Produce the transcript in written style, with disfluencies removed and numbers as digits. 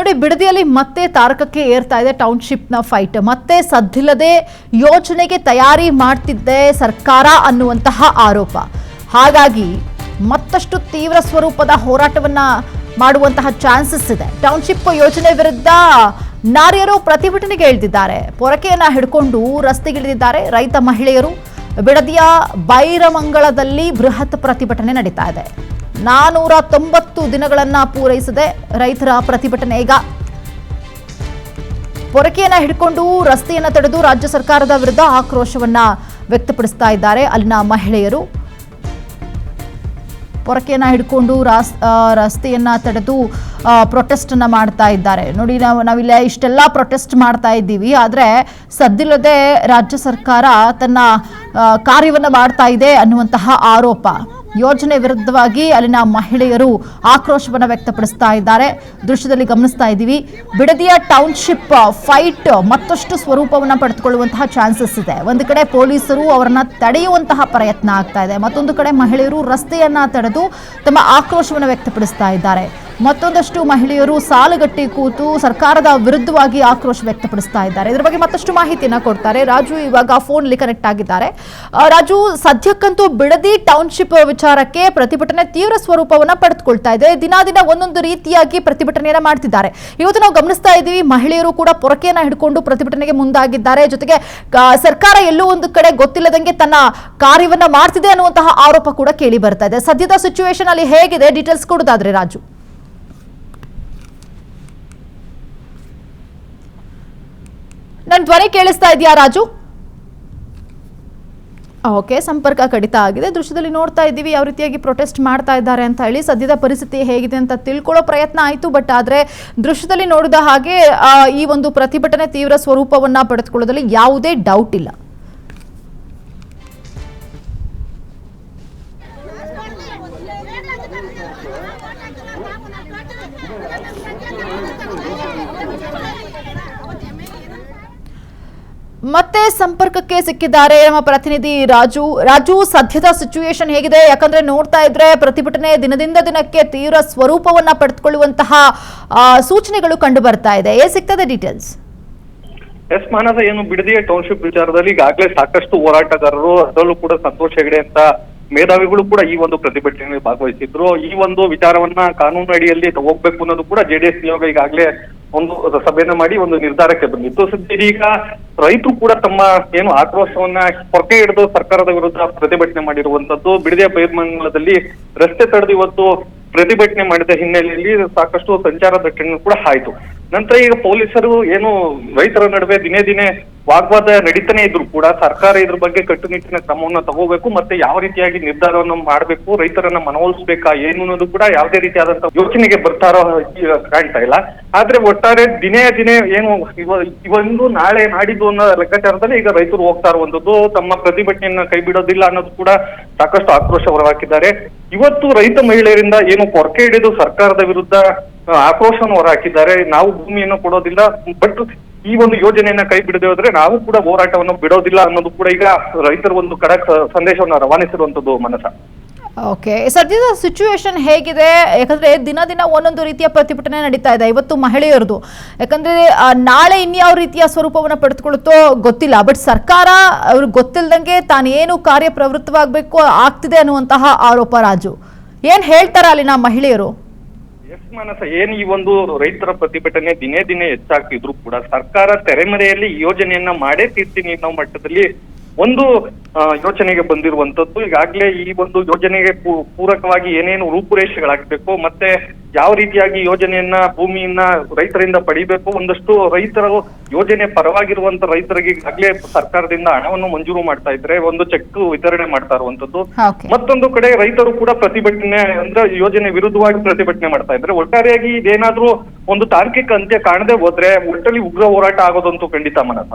ನೋಡಿ, ಬಿಡದಿಯಲ್ಲಿ ಮತ್ತೆ ತಾರಕಕ್ಕೆ ಏರ್ತಾ ಇದೆ ಟೌನ್ಶಿಪ್ನ ಫೈಟ್. ಮತ್ತೆ ಸದ್ದಿಲ್ಲದೆ ಯೋಜನೆಗೆ ತಯಾರಿ ಮಾಡ್ತಿದ್ದೆ ಸರ್ಕಾರ ಅನ್ನುವಂತಹ ಆರೋಪ. ಹಾಗಾಗಿ ಮತ್ತಷ್ಟು ತೀವ್ರ ಸ್ವರೂಪದ ಹೋರಾಟವನ್ನ ಮಾಡುವಂತಹ ಚಾನ್ಸಸ್ ಇದೆ. ಟೌನ್ಶಿಪ್ ಯೋಜನೆ ವಿರುದ್ಧ ನಾರಿಯರು ಪ್ರತಿಭಟನೆಗೆ ಇಳಿದಿದ್ದಾರೆ. ಪೊರಕೆಯನ್ನ ಹಿಡ್ಕೊಂಡು ರಸ್ತೆಗಿಳಿದಿದ್ದಾರೆ ರೈತ ಮಹಿಳೆಯರು. ಬಿಡದಿಯ ಬೈರಮಂಗಳದಲ್ಲಿ ಬೃಹತ್ ಪ್ರತಿಭಟನೆ ನಡೀತಾ ಇದೆ. 490 ದಿನಗಳನ್ನ ಪೂರೈಸಿದೆ ರೈತರ ಪ್ರತಿಭಟನೆ. ಈಗ ಪೊರಕೆಯನ್ನ ಹಿಡ್ಕೊಂಡು ರಸ್ತೆಯನ್ನ ತಡೆದು ರಾಜ್ಯ ಸರ್ಕಾರದ ವಿರುದ್ಧ ಆಕ್ರೋಶವನ್ನ ವ್ಯಕ್ತಪಡಿಸ್ತಾ ಇದ್ದಾರೆ ಅಲ್ಲಿನ ಮಹಿಳೆಯರು. ಪೊರಕೆಯನ್ನ ಹಿಡ್ಕೊಂಡು ರಸ್ತೆಯನ್ನ ತಡೆದು ಪ್ರೊಟೆಸ್ಟ್ ಅನ್ನ ಮಾಡ್ತಾ ಇದ್ದಾರೆ. ನೋಡಿ, ನಾವಿಲ್ಲ ಇಷ್ಟೆಲ್ಲ ಪ್ರೊಟೆಸ್ಟ್ ಮಾಡ್ತಾ ಇದ್ದೀವಿ, ಆದರೆ ಸದ್ದಿಲ್ಲದೆ ರಾಜ್ಯ ಸರ್ಕಾರ ತನ್ನ ಕಾರ್ಯವನ್ನ ಮಾಡ್ತಾ ಇದೆ ಅನ್ನುವಂತಹ ಆರೋಪ. ಯೋಜನೆ ವಿರುದ್ಧವಾಗಿ ಅಲ್ಲಿನ ಮಹಿಳೆಯರು ಆಕ್ರೋಶವನ್ನು ವ್ಯಕ್ತಪಡಿಸ್ತಾ ಇದ್ದಾರೆ. ದೃಶ್ಯದಲ್ಲಿ ಗಮನಿಸ್ತಾ ಇದ್ದೀವಿ. ಬಿಡದಿಯ ಟೌನ್ಶಿಪ್ ಫೈಟ್ ಮತ್ತಷ್ಟು ಸ್ವರೂಪವನ್ನು ಪಡೆದುಕೊಳ್ಳುವಂತಹ ಚಾನ್ಸಸ್ ಇದೆ. ಒಂದು ಕಡೆ ಪೊಲೀಸರು ಅವರನ್ನ ತಡೆಯುವಂತಹ ಪ್ರಯತ್ನ ಆಗ್ತಾ ಇದೆ, ಮತ್ತೊಂದು ಕಡೆ ಮಹಿಳೆಯರು ರಸ್ತೆಯನ್ನ ತಡೆದು ತಮ್ಮ ಆಕ್ರೋಶವನ್ನು ವ್ಯಕ್ತಪಡಿಸ್ತಾ ಇದ್ದಾರೆ. ಮತ್ತೊಂದಷ್ಟು ಮಹಿಳೆಯರು ಸಾಲುಗಟ್ಟಿ ಕೂತು ಸರ್ಕಾರದ ವಿರುದ್ಧವಾಗಿ ಆಕ್ರೋಶ ವ್ಯಕ್ತಪಡಿಸ್ತಾ ಇದ್ದಾರೆ. ಇದರ ಬಗ್ಗೆ ಮತ್ತಷ್ಟು ಮಾಹಿತಿಯನ್ನ ಕೊಡ್ತಾರೆ ರಾಜು. ಇವಾಗ ಫೋನ್ಲಿ ಕನೆಕ್ಟ್ ಆಗಿದ್ದಾರೆ. ರಾಜು, ಸದ್ಯಕ್ಕಂತೂ ಬಿಡದಿ ಟೌನ್ಶಿಪ್ ವಿಚಾರಕ್ಕೆ ಪ್ರತಿಭಟನೆ ತೀವ್ರ ಸ್ವರೂಪವನ್ನ ಪಡೆದುಕೊಳ್ತಾ ಇದೆ. ದಿನ ಒಂದೊಂದು ರೀತಿಯಾಗಿ ಪ್ರತಿಭಟನೆಯನ್ನ ಮಾಡ್ತಿದ್ದಾರೆ. ಇವತ್ತು ನಾವು ಗಮನಿಸ್ತಾ ಇದ್ದೀವಿ, ಮಹಿಳೆಯರು ಕೂಡ ಪೊರಕೆಯನ್ನ ಹಿಡ್ಕೊಂಡು ಪ್ರತಿಭಟನೆಗೆ ಮುಂದಾಗಿದ್ದಾರೆ. ಜೊತೆಗೆ ಸರ್ಕಾರ ಎಲ್ಲೋ ಒಂದು ಕಡೆ ಗೊತ್ತಿಲ್ಲದಂಗೆ ತನ್ನ ಕಾರ್ಯವನ್ನ ಮಾಡ್ತಿದೆ ಅನ್ನುವಂತಹ ಆರೋಪ ಕೂಡ ಕೇಳಿ ಬರ್ತಾ ಇದೆ. ಸದ್ಯದ ಸಿಚುವೇಶನ್ ಅಲ್ಲಿ ಹೇಗಿದೆ, ಡೀಟೇಲ್ಸ್ ಕೊಡೋದಾದ್ರೆ ರಾಜು? ನನ್ನ ಧ್ವನಿ ಕೇಳಿಸ್ತಾ ಇದೆಯಾ ರಾಜು? ಓಕೆ, ಸಂಪರ್ಕ ಕಡಿತ ಆಗಿದೆ. ದೃಶ್ಯದಲ್ಲಿ ನೋಡ್ತಾ ಇದ್ದೀವಿ ಯಾವ ರೀತಿಯಾಗಿ ಪ್ರೊಟೆಸ್ಟ್ ಮಾಡ್ತಾ ಇದ್ದಾರೆ ಅಂತ ಹೇಳಿ. ಸದ್ಯದ ಪರಿಸ್ಥಿತಿ ಹೇಗಿದೆ ಅಂತ ತಿಳ್ಕೊಳ್ಳೋ ಪ್ರಯತ್ನ ಆಯಿತು. ಬಟ್ ಆದರೆ ದೃಶ್ಯದಲ್ಲಿ ನೋಡಿದ ಹಾಗೆ ಈ ಒಂದು ಪ್ರತಿಭಟನೆ ತೀವ್ರ ಸ್ವರೂಪವನ್ನ ಪಡೆದುಕೊಳ್ಳೋದ್ರಲ್ಲಿ ಯಾವುದೇ ಡೌಟ್ ಇಲ್ಲ. ಮತ್ತೆ ಸಂಪರ್ಕಕ್ಕೆ ಸಿಕ್ಕಿದ್ದಾರೆ ನಮ್ಮ ಪ್ರತಿನಿಧಿ ರಾಜು. ಸದ್ಯದ ಸಿಚುವೇಶನ್ ಹೇಗಿದೆ? ಯಾಕಂದ್ರೆ ನೋಡ್ತಾ ಇದ್ರೆ ಪ್ರತಿಭಟನೆ ದಿನದಿಂದ ದಿನಕ್ಕೆ ತೀವ್ರ ಸ್ವರೂಪವನ್ನ ಪಡೆದುಕೊಳ್ಳುವಂತಹ ಸೂಚನೆಗಳು ಕಂಡು ಬರ್ತಾ ಇದೆ. ಸಿಗ್ತದೆ ಡೀಟೇಲ್ಸ್? ಎಸ್ ಮಾನಸ, ಏನು ಬಿಡದಿಯ ಟೌನ್ಶಿಪ್ ವಿಚಾರದಲ್ಲಿ ಈಗಾಗಲೇ ಸಾಕಷ್ಟು ಹೋರಾಟಗಾರರು, ಅದರಲ್ಲೂ ಕೂಡ ಸಂತೋಷ್ ಹೆಗಡೆ ಅಂತ ಮೇಧಾವಿಗಳು ಕೂಡ ಈ ಒಂದು ಪ್ರತಿಭಟನೆಯಲ್ಲಿ ಭಾಗವಹಿಸಿದ್ರು. ಈ ಒಂದು ವಿಚಾರವನ್ನ ಕಾನೂನು ಅಡಿಯಲ್ಲಿ ಹೋಗ್ಬೇಕು ಅನ್ನೋದು ಕೂಡ ಜೆಡಿಎಸ್ ನಿಯೋಗ ಈಗಾಗಲೇ ಒಂದು ಸಭೆಯನ್ನ ಮಾಡಿ ಒಂದು ನಿರ್ಧಾರಕ್ಕೆ ಬಂದಿತ್ತು. ಇದೀಗ ರೈತರು ಕೂಡ ತಮ್ಮ ಏನು ಆಕ್ರೋಶವನ್ನ ಪೊರಕೆ ಹಿಡಿದು ಸರ್ಕಾರದ ವಿರುದ್ಧ ಪ್ರತಿಭಟನೆ ಮಾಡಿರುವಂತದ್ದು. ಬಿಡದಿಯ ಬೈರಮಂಗಲದಲ್ಲಿ ರಸ್ತೆ ತಡೆದು ಇವತ್ತು ಪ್ರತಿಭಟನೆ ಮಾಡಿದ ಹಿನ್ನೆಲೆಯಲ್ಲಿ ಸಾಕಷ್ಟು ಸಂಚಾರ ದಟ್ಟಣೆ ಕೂಡ ಆಯ್ತು. ನಂತರ ಈಗ ಪೊಲೀಸರು ಏನು ರೈತರ ನಡುವೆ ದಿನೇ ವಾಗ್ವಾದ ನಡೀತಾನೆ ಇದ್ರು ಕೂಡ ಸರ್ಕಾರ ಇದ್ರ ಬಗ್ಗೆ ಕಟ್ಟುನಿಟ್ಟಿನ ಕ್ರಮವನ್ನ ತಗೋಬೇಕು, ಮತ್ತೆ ಯಾವ ರೀತಿಯಾಗಿ ನಿರ್ಧಾರವನ್ನು ಮಾಡಬೇಕು, ರೈತರನ್ನ ಮನವೊಲಿಸ್ಬೇಕಾ ಏನು ಅನ್ನೋದು ಕೂಡ ಯಾವುದೇ ರೀತಿಯಾದಂತಹ ಯೋಚನೆಗೆ ಬರ್ತಾರೋ ಕಾಣ್ತಾ ಇಲ್ಲ. ಆದ್ರೆ ಒಟ್ಟಾರೆ ದಿನೇ ಏನು ಇವೊಂದು ನಾಳೆ ನಾಡಿದ್ದು ಅನ್ನೋ ಲೆಕ್ಕಾಚಾರದಲ್ಲಿ ಈಗ ರೈತರು ಹೋಗ್ತಾ ಇರುವಂತದ್ದು, ತಮ್ಮ ಪ್ರತಿಭಟನೆಯನ್ನ ಕೈ ಬಿಡೋದಿಲ್ಲ ಅನ್ನೋದು ಕೂಡ ಸಾಕಷ್ಟು ಆಕ್ರೋಶ ಹೊರಹಾಕಿದ್ದಾರೆ. ಇವತ್ತು ರೈತ ಮಹಿಳೆಯರಿಂದ ಏನು ಪೊರಕೆ ಹಿಡಿದು ಸರ್ಕಾರದ ವಿರುದ್ಧ ಆಕ್ರೋಶವನ್ನು ಹೊರಹಾಕಿದ್ದಾರೆ. ನಾವು ಭೂಮಿಯನ್ನು ಕೊಡೋದಿಲ್ಲ, ಬಟ್ ಈ ಒಂದು ಯೋಜನೆಯನ್ನ ಕೈ ಬಿಡದೆ ಹೋದ್ರೆ ನಾವು ಕೂಡ ಹೋರಾಟವನ್ನು ಬಿಡೋದಿಲ್ಲ ಅನ್ನೋದು ಕೂಡ ಈಗ ರೈತರು ಒಂದು ಖಡಕ್ ಸಂದೇಶವನ್ನು ರವಾನಿಸಿರುವಂತದ್ದು ಮನಸ. ಓಕೆ, ಸದ್ಯದ ಸಿಚುವೇಶನ್ ಹೇಗಿದೆ? ಯಾಕಂದ್ರೆ ದಿನ ಒಂದೊಂದು ರೀತಿಯ ಪ್ರತಿಭಟನೆ ನಡೀತಾ ಇದೆ. ಇವತ್ತು ಮಹಿಳೆಯರದು, ಯಾಕಂದ್ರೆ ನಾಳೆ ಇನ್ಯಾವ ರೀತಿಯ ಸ್ವರೂಪವನ್ನು ಪಡೆದುಕೊಳ್ಳುತ್ತೋ ಗೊತ್ತಿಲ್ಲ. ಬಟ್ ಸರ್ಕಾರ ಅವ್ರಿಗೆ ಗೊತ್ತಿಲ್ಲದಂಗೆ ತಾನೇನು ಕಾರ್ಯಪ್ರವೃತ್ತವಾಗಬೇಕು ಆಗ್ತಿದೆ ಅನ್ನುವಂತಹ ಆರೋಪ. ರಾಜು, ಏನ್ ಹೇಳ್ತಾರ ಅಲ್ಲಿನ ಮಹಿಳೆಯರು? ಎಸ್ ಮಾನಸ, ಏನ್ ಈ ಒಂದು ರೈತರ ಪ್ರತಿಭಟನೆ ದಿನೇ ಹೆಚ್ಚಾಗ್ತಿದ್ರು ಕೂಡ ಸರ್ಕಾರ ತೆರೆಮರೆಯಲ್ಲಿ ಯೋಜನೆಯನ್ನ ಮಾಡೇ ತೀರ್ತೀನಿ ಅನ್ನೋ ಮಟ್ಟದಲ್ಲಿ ಒಂದು ಯೋಚನೆಗೆ ಬಂದಿರುವಂತದ್ದು. ಈಗಾಗಲೇ ಈ ಒಂದು ಯೋಜನೆಗೆ ಪೂರಕವಾಗಿ ಏನೇನು ರೂಪುರೇಷೆಗಳಾಗಬೇಕು, ಮತ್ತೆ ಯಾವ ರೀತಿಯಾಗಿ ಯೋಜನೆಯನ್ನ ಭೂಮಿಯನ್ನ ರೈತರಿಂದ ಪಡಿಬೇಕು, ಒಂದಷ್ಟು ರೈತರು ಯೋಜನೆ ಪರವಾಗಿರುವಂತ ರೈತರಿಗೆ ಈಗಾಗಲೇ ಸರ್ಕಾರದಿಂದ ಹಣವನ್ನು ಮಂಜೂರು ಮಾಡ್ತಾ ಇದ್ರೆ ಒಂದು ಚೆಕ್ ವಿತರಣೆ ಮಾಡ್ತಾ ಇರುವಂತದ್ದು. ಮತ್ತೊಂದು ಕಡೆ ರೈತರು ಕೂಡ ಪ್ರತಿಭಟನೆ ಅಂದ್ರೆ ಯೋಜನೆ ವಿರುದ್ಧವಾಗಿ ಪ್ರತಿಭಟನೆ ಮಾಡ್ತಾ ಇದ್ರೆ ಒಟ್ಟಾರೆಯಾಗಿ ಇದೇನಾದ್ರೂ ಒಂದು ತಾರ್ಕಿಕ ಅಂತ್ಯ ಕಾಣದೆ ಹೋದ್ರೆ ಒಟ್ಟಲ್ಲಿ ಉಗ್ರ ಹೋರಾಟ ಆಗೋದಂತೂ ಖಂಡಿತ ಮನಸ.